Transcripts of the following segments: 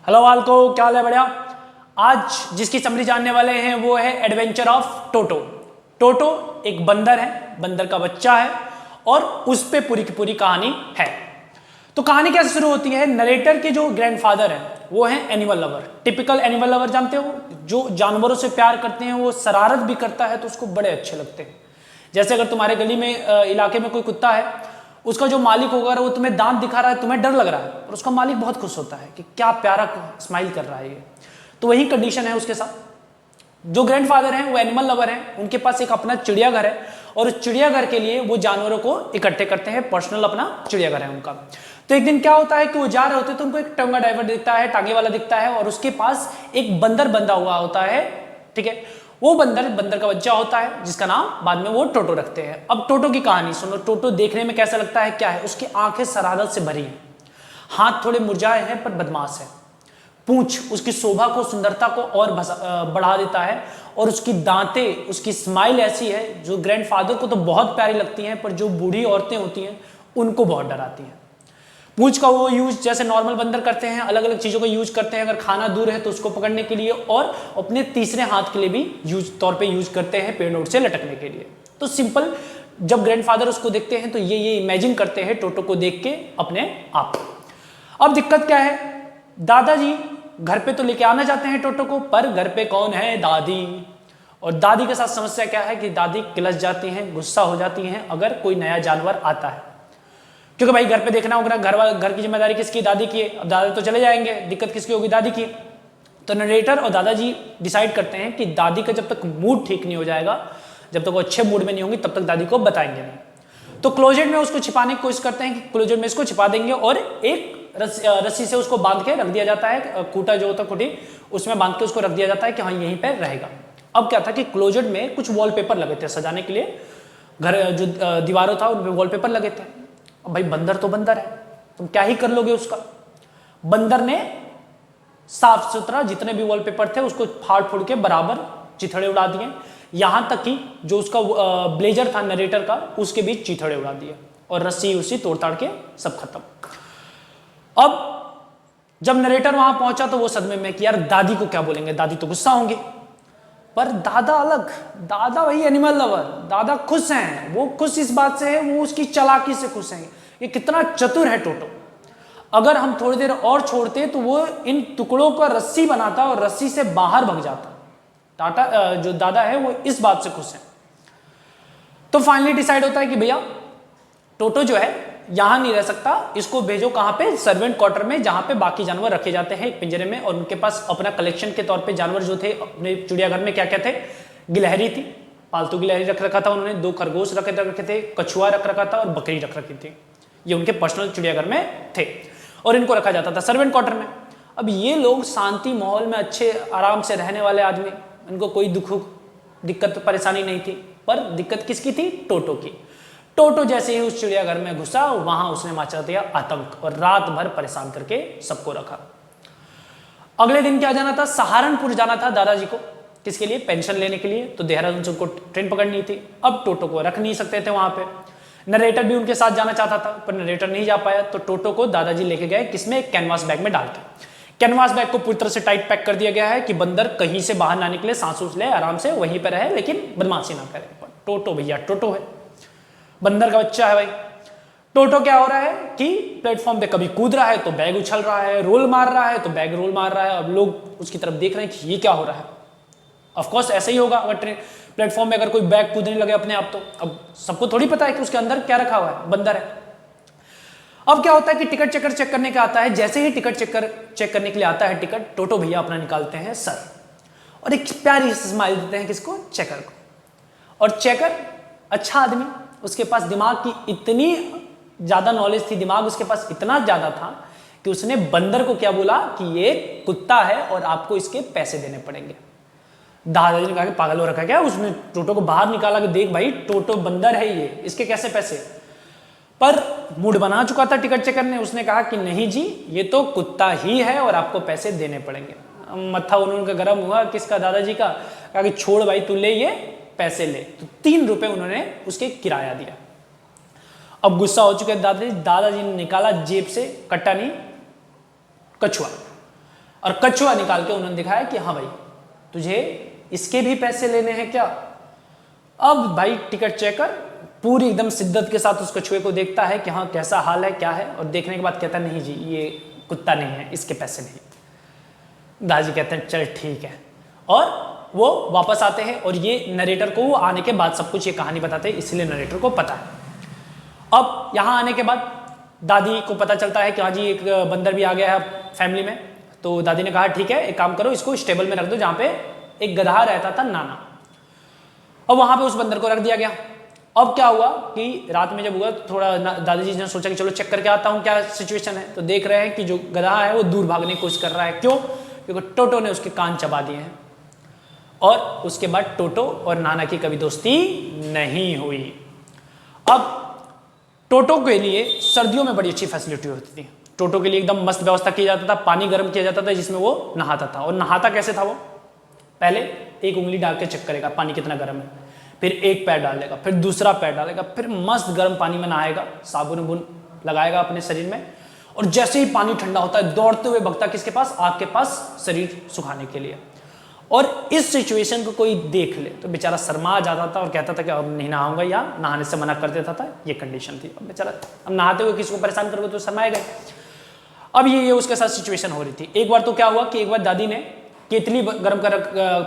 Hello वालको, क्या हाल है? बढ़िया। आज जिसकी समरी जानने वाले हैं वो है एडवेंचर ऑफ टोटो। टोटो एक बंदर है, बंदर का बच्चा है और उस पे पूरी की पूरी कहानी है। तो कहानी कैसे शुरू होती है? नरेटर के जो ग्रैंडफादर हैं वो हैं animal lover. Typical animal lover जानते हो, जो जानवरों से प्यार करते हैं, वो शरारत भी करता है तो उसको बड़े अच्छे लगते हैं। जैसे अगर तुम्हारे गली में इलाके में कोई कुत्ता है, उसका जो मालिक होगा वो तुम्हें दांत दिखा रहा है, तुम्हें डर लग रहा है, और उसका मालिक बहुत खुश होता है कि क्या प्यारा स्माइल कर रहा है ये। तो वही कंडीशन है उसके साथ। जो ग्रैंडफादर हैं वो एनिमल लवर हैं, उनके पास एक अपना चिड़ियाघर है और उस चिड़ियाघर के लिए वो जानवरों को इकट्ठे करते हैं। पर्सनल अपना चिड़ियाघर है उनका। तो एक दिन क्या होता है कि वो जा रहे होते हैं तो उनको एक टंगा ड्राइवर दिखता है, टांगे वाला दिखता है, और उसके पास एक बंदर बंधा हुआ होता है। ठीक है, वो बंदर का बच्चा होता है जिसका नाम बाद में वो टोटो रखते हैं। अब टोटो की कहानी सुनो। टोटो देखने में कैसा लगता है? क्या है? उसकी आंखें शरारत से भरी हैं, हाथ थोड़े मुरझाए हैं पर बदमाश है, पूंछ उसकी शोभा को, सुंदरता को और बढ़ा देता है, और उसकी दांतें, उसकी स्माइल ऐसी है जो ग्रैंडफादर को तो बहुत प्यारी लगती हैं पर जो बूढ़ी औरतें होती हैं उनको बहुत डराती हैं। पूंछ का वो यूज जैसे नॉर्मल बंदर करते हैं, अलग अलग चीजों को यूज करते हैं। अगर खाना दूर है तो उसको पकड़ने के लिए, और अपने तीसरे हाथ के लिए भी तौर पे यूज करते हैं, पेड़ नोट से लटकने के लिए। तो सिंपल, जब ग्रैंडफादर उसको देखते हैं तो ये इमेजिन करते हैं टोटो को देख के अपने आप। अब दिक्कत क्या है? दादाजी घर पे तो लेके आना चाहते हैं टोटो को, पर घर पे कौन है? दादी। और दादी के साथ समस्या क्या है कि दादी किलस जाती हैं, गुस्सा हो जाती हैं अगर कोई नया जानवर आता है, क्योंकि भाई घर पे देखना होगा, घर की जिम्मेदारी किसकी? दादी की है। अब दादा तो चले जाएंगे, दिक्कत किसकी होगी? दादी की। तो नरेटर और दादाजी डिसाइड करते हैं कि दादी का जब तक मूड ठीक नहीं हो जाएगा, जब तक वो अच्छे मूड में नहीं होंगी, तब तक दादी को बताएंगे नहीं। तो क्लोजेट में उसको छिपाने की कोशिश करते हैं कि क्लोजेट में इसको छिपा देंगे, और एक रस्सी से उसको बांध के रख दिया जाता है। खूटा जो होता है, खूटी, उसमें बांध के उसको रख दिया जाता है कि हाँ यहीं पर रहेगा। अब क्या था कि क्लोजेट में कुछ वॉलपेपर लगे थे सजाने के लिए, घर जो दीवारों था उनमें वॉलपेपर लगे थे। अब भाई बंदर तो बंदर है, तुम क्या ही कर लोगे उसका। बंदर ने साफ सुथरा जितने भी वॉलपेपर थे उसको फाड़ फूड़ के बराबर चिथड़े उड़ा दिए, यहां तक कि जो उसका ब्लेजर था नरेटर का, उसके भी चिथड़े उड़ा दिए, और रस्सी उसी तोड़ ताड़ के सब खत्म। अब जब नरेटर वहां पहुंचा तो वो सदमे में कि यार दादी को क्या बोलेंगे, दादी तो गुस्सा होंगे। पर दादा अलग, दादा वही एनिमल लवर, दादा खुश हैं। वो खुश इस बात से है, वो उसकी चालाकी से खुश हैं। ये कितना चतुर है टोटो। अगर हम थोड़ी देर और छोड़ते तो वो इन टुकड़ों का रस्सी बनाता और रस्सी से बाहर भाग जाता। जो दादा है वो इस बात से खुश है। तो फाइनली डिसाइड होता है कि भैया टोटो जो है यहां नहीं रह सकता, इसको भेजो कहां पे? सर्वेंट क्वार्टर में, जहां पे बाकी जानवर रखे जाते हैं एक पिंजरे में, और उनके पास अपना कलेक्शन के तौर पे जानवर जो थे अपने चिड़ियाघर में क्या क्या थे? गिलहरी थी, पालतू गिलहरी रख रखा था उन्होंने, 2 खरगोश रखे थे, कछुआ रख रखा था, और बकरी रख रखी थी। ये उनके पर्सनल चिड़ियाघर में थे और इनको रखा जाता था सर्वेंट क्वार्टर में। अब ये लोग शांति माहौल में अच्छे आराम से रहने वाले आदमी, इनको कोई दिक्कत परेशानी नहीं थी। पर दिक्कत किसकी थी? टोटो की। टोटो जैसे ही उस चिड़ियाघर में घुसा, वहां उसने मचा दिया आतंक और रात भर परेशान करके सबको रखा। अगले दिन क्या जाना था? सहारनपुर जाना था दादाजी को। किसके लिए? पेंशन लेने के लिए। तो देहरादून से उनको ट्रेन पकड़नी थी। अब टोटो को रख नहीं सकते थे वहां पे। नरेटर भी उनके साथ जाना चाहता था पर नरेटर नहीं जा पाया, तो टोटो को दादाजी लेके गए किसमें? एक कैनवास बैग में डाल के। कैनवास बैग को पूरी तरह से टाइट पैक कर दिया गया है कि बंदर कहीं से बाहर ना निकले, सांस ले, आराम से वहीं पर रहे, लेकिन बदमाशी ना करे। पर टोटो भैया टोटो है, बंदर का बच्चा है भाई। टोटो क्या हो रहा है कि प्लेटफॉर्म पे कभी कूद रहा है तो बैग उछल रहा है, रोल मार रहा है तो बैग रोल मार रहा है। अब लोग उसकी तरफ देख रहे हैं कि ये क्या हो रहा है। ऑफकोर्स ऐसा ही होगा, अगर ट्रेन प्लेटफॉर्म में अगर कोई बैग कूदने लगे अपने आप, तो अब सबको थोड़ी पता है कि उसके अंदर क्या रखा हुआ है, बंदर है। अब क्या होता है कि टिकट चेकर चेक करने का आता है। जैसे ही टिकट चेक करने के लिए आता है टिकट, टोटो भैया अपना निकालते हैं सर और एक प्यारी स्माइल देते हैं किसको? चेकर को। और चेकर अच्छा आदमी, उसके पास दिमाग की इतनी ज्यादा नॉलेज थी, दिमाग उसके पास इतना ज्यादा था कि उसने बंदर को क्या बोला कि ये कुत्ता है और आपको इसके पैसे देने पड़ेंगे। दादाजी ने कहा कि पागल हो रखा क्या? उसने टोटो को बाहर निकाला कि देख भाई टोटो बंदर है ये, इसके कैसे पैसे? पर मूड बना चुका था टिकट चेकर ने, उसने कहा कि नहीं जी ये तो कुत्ता ही है और आपको पैसे देने पड़ेंगे। मत्था उन्होंने गर्म हुआ किसका? दादाजी का। कहा कि छोड़ भाई तू ले, ये पैसे ले। तो 3 रुपए उन्होंने उसके किराया दिया। अब गुस्सा हो चुके दादाजी ने निकाला जेब से कट्टा नहीं कछुआ। और कछुआ निकाल के उन्होंने दिखाया कि हाँ भाई तुझे इसके भी पैसे लेने हैं क्या। अब भाई टिकट चेकर पूरी एकदम शिद्दत के साथ उस कछुए को देखता है कि हाँ कैसा हाल है क्या है, और देखने के बाद कहता है नहीं जी ये कुत्ता नहीं है, इसके पैसे नहीं। दादाजी कहते हैं चल ठीक है, और वो वापस आते हैं और ये नरेटर को वो आने के बाद सब कुछ ये कहानी बताते हैं, इसलिए नरेटर को पता है। अब यहाँ आने के बाद दादी को पता चलता है कि हाँ जी एक बंदर भी आ गया है फैमिली में। तो दादी ने कहा ठीक है एक काम करो, इसको स्टेबल में रख दो जहाँ पे एक गधा रहता था नाना, और वहां पे उस बंदर को रख दिया गया। अब क्या हुआ कि रात में जब हुआ तो थोड़ा दादाजी ने सोचा कि चलो चेक करके आता हूँ क्या सिचुएशन है। तो देख रहे हैं कि जो गधा है वो दूर भागने की कोशिश कर रहा है। क्यों? क्योंकि टोटो ने उसके कान चबा दिए हैं, और उसके बाद टोटो और नाना की कभी दोस्ती नहीं हुई। अब टोटो के लिए सर्दियों में बड़ी अच्छी फैसिलिटी होती थी। टोटो के लिए एकदम मस्त व्यवस्था की जाता था, पानी गर्म किया जाता था जिसमें वो नहाता था। और नहाता कैसे था वो? पहले एक उंगली डाल के चेक करेगा पानी कितना गर्म है, फिर एक पैर डालेगा, फिर दूसरा पैर डालेगा, फिर मस्त गर्म पानी में नहाएगा, साबुन वुन लगाएगा अपने शरीर में, और जैसे ही पानी ठंडा होता है दौड़ते हुए भगता किसके पास? आग के पास, शरीर सुखाने के लिए। और इस सिचुएशन को कोई देख ले तो बेचारा शर्मा जाता था और कहता था कि अब नहीं नहाऊंगा, या नहाने से मना कर देता था। ये कंडीशन थी। अब बेचारा अब नहाते हुए किसी को परेशान करोगे तो शर्माएगा। अब ये उसके साथ सिचुएशन हो रही थी। एक बार तो क्या हुआ कि एक बार दादी ने केतली गर्म कर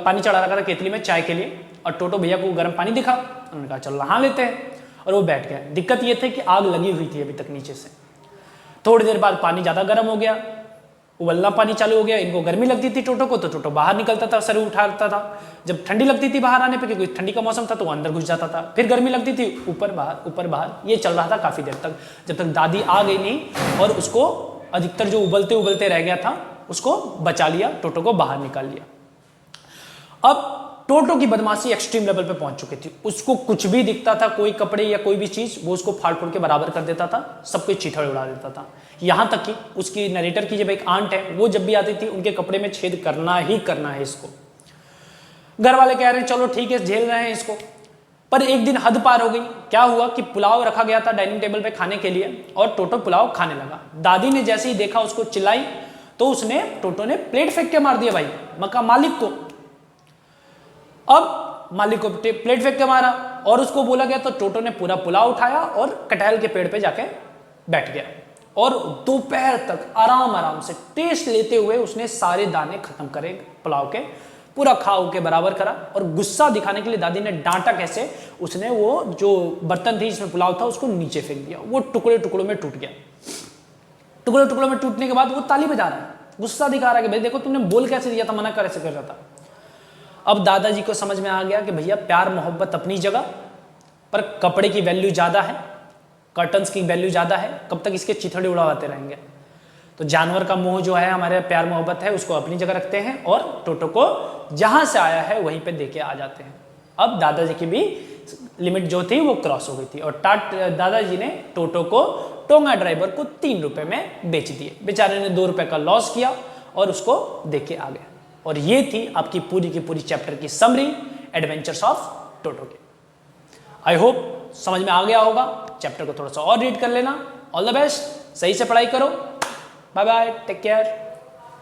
पानी चढ़ा रखा था केतली में चाय के लिए, और टोटो भैया को गर्म पानी दिखा, उन्होंने कहा चलो नहा लेते हैं, और वो बैठ गया। दिक्कत ये थी कि आग लगी हुई थी अभी तक नीचे से। थोड़ी देर बाद पानी ज़्यादा गर्म हो गया, उबलना पानी चालू हो गया। इनको गर्मी लगती थी टोटो को, तो टोटो बाहर निकलता था, सर उठाता था। जब ठंडी लगती थी बाहर आने पे, क्योंकि ठंडी का मौसम था, तो वो अंदर घुस जाता था। फिर गर्मी लगती थी, ऊपर बाहर। ये चल रहा था काफ़ी देर तक, जब तक दादी आ गई नहीं और उसको अधिकतर जो उबलते उबलते रह गया था उसको बचा लिया, टोटो को बाहर निकाल लिया। अब टोटो की बदमाशी एक्सट्रीम लेवल पे पहुंच चुकी थी। उसको कुछ भी दिखता था, कोई कपड़े या कोई भी चीज, वो उसको फाड़ फूड़ के बराबर कर देता था, सबके चीथड़े उड़ा देता था। यहां तक कि उसकी नरेटर की जब एक आंट है, वो जब भी आती थी उनके कपड़े में छेद करना ही करना है इसको। घर वाले कह रहे हैं चलो ठीक है झेल रहे हैं इसको, पर एक दिन हद पार हो गई। क्या हुआ कि पुलाव रखा गया था डाइनिंग टेबल पे खाने के लिए, और टोटो पुलाव खाने लगा। दादी ने जैसे ही देखा उसको चिल्लाई, तो टोटो ने प्लेट फेंक के मार दिया भाई मालिक को। अब मालिक को प्लेट फेंक के मारा और उसको बोला गया, तो टोटो ने पूरा पुलाव उठाया और कटहल के पेड़ पे जाके बैठ गया, और दोपहर तक आराम से टेस्ट लेते हुए उसने सारे दाने खत्म करे पुलाव के, पूरा खाओ के बराबर करा। और गुस्सा दिखाने के लिए दादी ने डांटा कैसे, उसने वो जो बर्तन थी जिसमें पुलाव था उसको नीचे फेंक दिया। वो टुकड़े टुकड़ों में टूट गया। टुकड़े टुकड़ों में टूटने के बाद वो ताली बजा रहा है, गुस्सा दिखा रहा है कि भाई देखो तुमने बोल कैसे दिया था, मना कैसे कर रहा था। अब दादाजी को समझ में आ गया कि भैया प्यार मोहब्बत अपनी जगह, पर कपड़े की वैल्यू ज़्यादा है, कर्टन्स की वैल्यू ज़्यादा है, कब तक इसके चिथड़े उड़ाते रहेंगे। तो जानवर का मोह जो है, हमारे प्यार मोहब्बत है, उसको अपनी जगह रखते हैं, और टोटो को जहाँ से आया है वहीं पे देके आ जाते हैं। अब दादाजी की भी लिमिट जो थी वो क्रॉस हो गई थी, और दादाजी ने टोटो को टोंगा ड्राइवर को 3 रुपये में बेच दिए। बेचारे ने 2 रुपये का लॉस किया और उसको देख के आ गया। और ये थी आपकी पूरी की पूरी चैप्टर की समरी, एडवेंचर्स ऑफ टोटो की। आई होप समझ में आ गया होगा। चैप्टर को थोड़ा सा और रीड कर लेना। ऑल द बेस्ट, सही से पढ़ाई करो। Bye bye, take care.